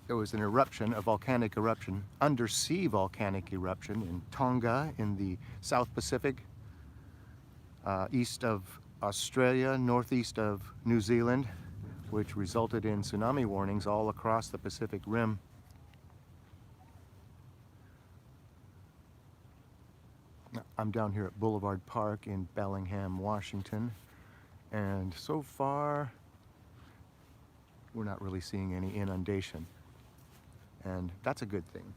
there was an eruption, a volcanic eruption, undersea volcanic eruption in Tonga in the South Pacific, east of Australia, northeast of New Zealand, which resulted in tsunami warnings all across the Pacific Rim. I'm down here at Boulevard Park in Bellingham, Washington, and so far we're not really seeing any inundation, and that's a good thing.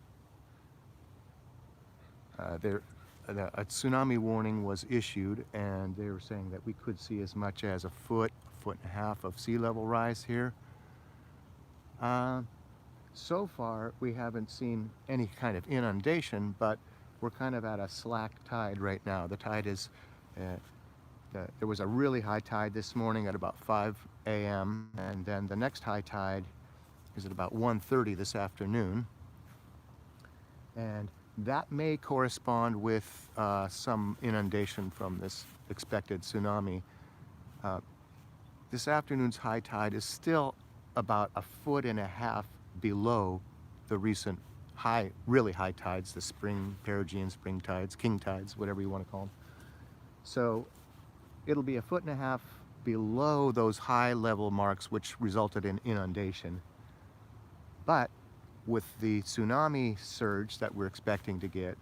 A tsunami warning was issued, and they were saying that we could see as much as a foot and a half of sea level rise here. So far we haven't seen any kind of inundation, but we're kind of at a slack tide right now. The tide is, there was a really high tide this morning at about 5 a.m. and then the next high tide is at about 1:30 this afternoon. And that may correspond with some inundation from this expected tsunami. This afternoon's high tide is still about a foot and a half below the recent really high tides, the spring, perigean spring tides, king tides, whatever you want to call them. So it'll be a foot and a half below those high level marks, which resulted in inundation. But with the tsunami surge that we're expecting to get,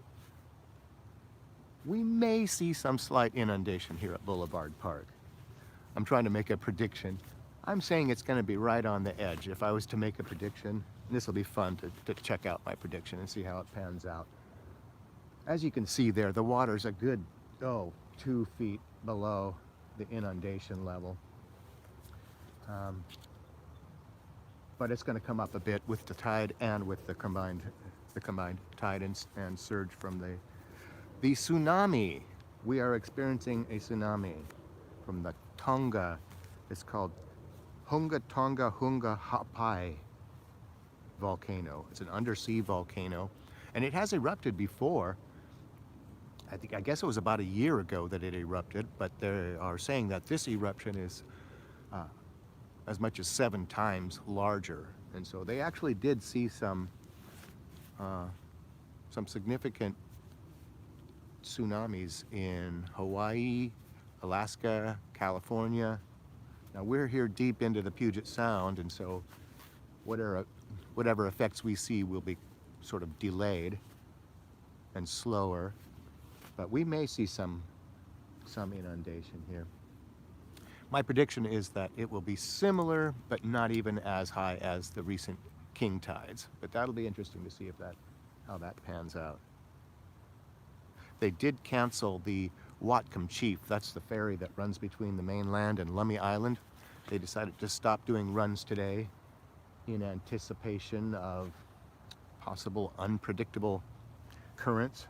we may see some slight inundation here at Boulevard Park. I'm trying to make a prediction. I'm saying it's going to be right on the edge. If I was to make a prediction, this will be fun to check out my prediction and see how it pans out. As you can see there, the water's a good, 2 feet below the inundation level. But it's going to come up a bit with the tide and with the combined tide and surge from the tsunami. We are experiencing a tsunami from the Tonga. It's called Hunga Tonga Hunga Hapai volcano. It's an undersea volcano, and it has erupted before. I guess it was about a year ago that it erupted, but they are saying that this eruption is as much as 7 times larger. And so they actually did see some significant tsunamis in Hawaii, Alaska, California. Now we're here deep into the Puget Sound, and so whatever effects we see will be sort of delayed and slower, but we may see some inundation here. My prediction is that it will be similar, but not even as high as the recent king tides. But that'll be interesting to see how that pans out. They did cancel the Whatcom Chief. That's the ferry that runs between the mainland and Lummi Island. They decided to stop doing runs today in anticipation of possible unpredictable currents.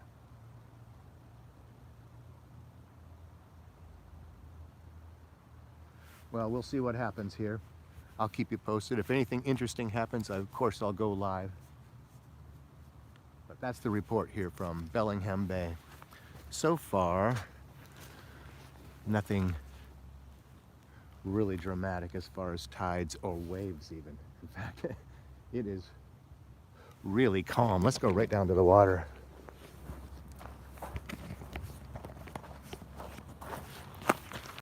Well, we'll see what happens here. I'll keep you posted. If anything interesting happens, of course I'll go live. But that's the report here from Bellingham Bay. So far, nothing really dramatic as far as tides or waves even. In fact, it is really calm. Let's go right down to the water.